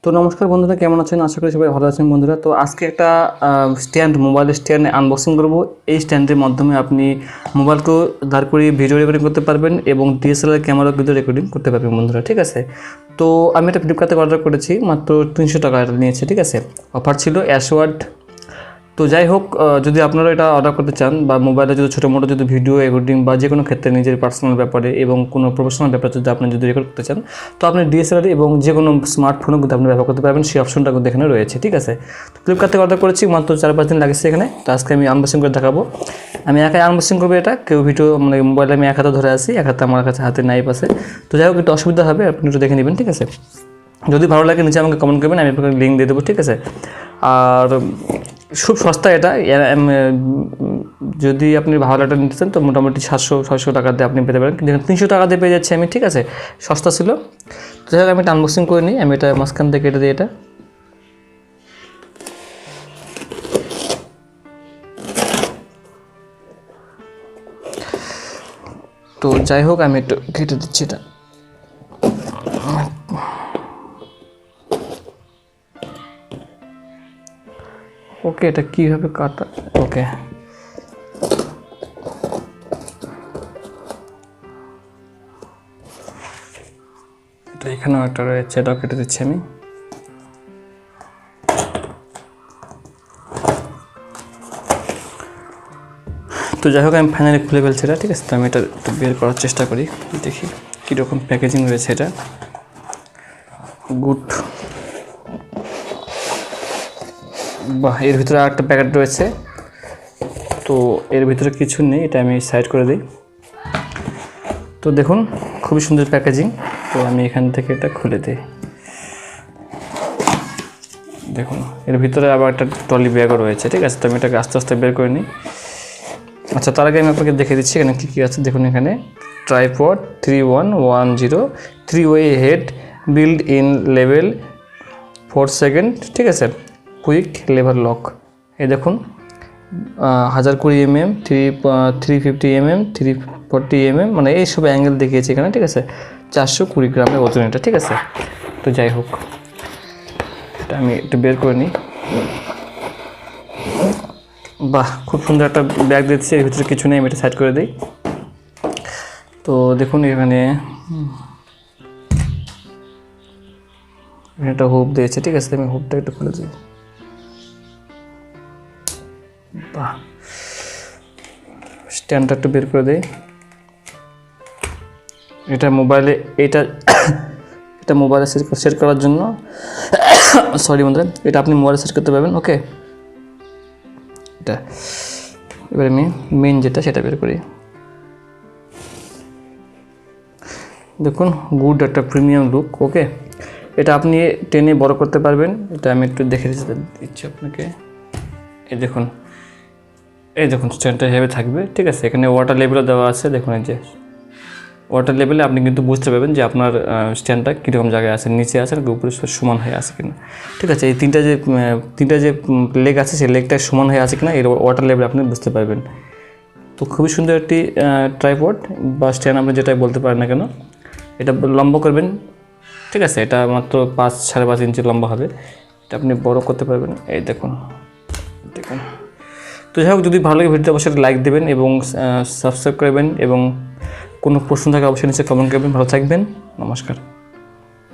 তো নমস্কার বন্ধুরা, কেমন আছেন? আশা করি সবাই ভালো আছেন বন্ধুরা। তো আজকে একটা মোবাইল স্ট্যান্ড আনবক্সিং করব। এই স্ট্যান্ডের মাধ্যমে আপনি মোবাইলকেও দাঁড় করিয়ে ভিডিও রেকর্ডিং করতে পারবেন এবং ডিএসএলআর ক্যামেরা ভিডিও রেকর্ডিং করতে পারবেন বন্ধুরা, ঠিক আছে। তো আমি এটা ফ্লিপকার্টে অর্ডার করেছি, মাত্র 300 টাকা এটা নিয়েছে, ঠিক আছে। অফার ছিল অ্যাশওয়ার্ড। তো যাই হোক, যদি আপনারা এটা অর্ডার করতে চান বা মোবাইলে যদি ছোটো মোটো যদি ভিডিও রেকর্ডিং বা যে কোনো ক্ষেত্রে নিজের পার্সোনাল ব্যাপারে এবং কোনো প্রফেশনাল ব্যাপারে যদি আপনি যদি রেকর্ড করতে চান, তো আপনি ডিএসএলআর এবং যে কোনো স্মার্টফোনও কিন্তু আপনি ব্যবহার করতে পারবেন। সেই অপশনটা কিন্তু এখানে রয়েছে, ঠিক আছে। তো ফ্লিপকার্ট থেকে অর্ডার করেছি, মাত্র 4-5 দিন লাগছে এখানে। তো আজকে আমি আনবক্সিং করে দেখাবো। আমি একাই আনবক্সিং করবো এটা, কেউ ভিডিও মানে মোবাইলে আমি এক হাতে ধরে আসি, এক হাতে আমার কাছে হাতে নাইফ আছে। তো যাই হোক, একটু অসুবিধা হবে, আপনি একটু দেখে নেবেন, ঠিক আছে। যদি ভালো লাগে নিচে আমাকে কমেন্ট করবেন, আমি আপনাকে লিঙ্ক দিয়ে দেবো, ঠিক আছে। আর খুব সস্তা এটা। যদি আপনি ভালো একটা নিতে চান তো মোটামুটি 700-600 টাকা দিয়ে আপনি পেতে পারেন, কিন্তু 300 টাকা দিয়ে পেয়ে যাচ্ছি আমি, ঠিক আছে। সস্তা ছিল। তো যাই হোক, আমি এটা আনবক্সিং করে নিই। আমি এটা মাঝখান থেকে কেটে দিই এটা। তো যাই হোক, আমি একটু কেটে দিচ্ছি এটা। ওকে, এটা কীভাবে কাটা? ওকে, এটা এখানেও একটা রয়েছে, এটাও কেটে দিচ্ছি আমি। তো যাই হোক, আমি ফাইনালি খুলে ফেলছি এটা, ঠিক আছে। তো আমি এটা একটু বের করার চেষ্টা করি, দেখি কীরকম প্যাকেজিং রয়েছে এটা। গুড। বাহ, এর ভিতরে আরেকটা প্যাকেট রয়েছে। তো এর ভিতরে কিছু নেই, এটা আমি সাইড করে দিই। তো দেখুন, খুবই সুন্দর প্যাকেজিং। তো আমি এখান থেকে এটা খুলে দিই। দেখুন, এর ভিতরে আবার একটা ট্রলি ব্যাগও রয়েছে, ঠিক আছে। তো আমি এটাকে আস্তে আস্তে বের করে নিই। আচ্ছা, তার আগে আমি আপনাকে দেখে দিচ্ছি এখানে কী কী আছে। দেখুন, এখানে tripod 3110 3-way head build in level 4 second, ঠিক আছে। Quick lever lock. এই দেখুন, 1020 mm, 350 mm, 340 mm, মানে এইসব অ্যাঙ্গেল দেখিয়েছি এখানে, ঠিক আছে। 420 গ্রামের ওজন এটা, ঠিক আছে। তো যাই হোক, এটা আমি একটু বের করে নিই। বাহ, খুব সুন্দর একটা ব্যাগ দিচ্ছি, এর ভিতরে কিছু নেই, আমি এটা সাইড করে দিই। তো দেখুন, এখানে একটা হুপ দিয়েছে, ঠিক আছে। আমি হুপটা একটু খুলে দিই। বাহ, স্ট্যান্ডটা একটু বের করে দিই। এটা মোবাইলে এটা মোবাইলে সেট করার জন্য, সরি বন্ধুরা, এটা আপনি মোবাইলে সেট করতে পারবেন। ওকে, এটা এবারে আমি মেন যেটা সেটা বের করি। দেখুন, গুড একটা প্রিমিয়াম লুক। ওকে, এটা আপনি টেনে বড় করতে পারবেন। এটা আমি একটু দেখে দিচ্ছি আপনাকে। এই দেখুন স্ট্যান্ডটা এভাবে থাকবে, ঠিক আছে। এখানে ওয়াটার লেভেলও দেওয়া আছে। দেখুন, এই যে ওয়াটার লেভেলে আপনি কিন্তু বুঝতে পারবেন যে আপনার স্ট্যান্ডটা কীরকম জায়গায় আছে, নিচে আছে না উপরে সমান হয়ে আছে কিনা, ঠিক আছে। এই তিনটা যে লেগ আছে, সেই লেগটা সমান হয়ে আছে কিনা এর ওয়াটার লেভেলে আপনি বুঝতে পারবেন। তো খুবই সুন্দর একটি ট্রাইপড বা স্ট্যান্ড, আপনি যেটাই বলতে পারেন না কেন। এটা লম্বা করবেন, ঠিক আছে। এটা মাত্র 5-5.5 ইঞ্চি লম্বা হবে। এটা আপনি বড় করতে পারবেন। এই দেখুন। তো যাই হোক, যদি ভালো লাগে ভিডিওতে অবশ্যই লাইক দেবেন এবং সাবস্ক্রাইব করবেন, এবং কোনো প্রশ্ন থাকে অবশ্যই নিচে কমেন্ট করবেন। ভালো থাকবেন, নমস্কার।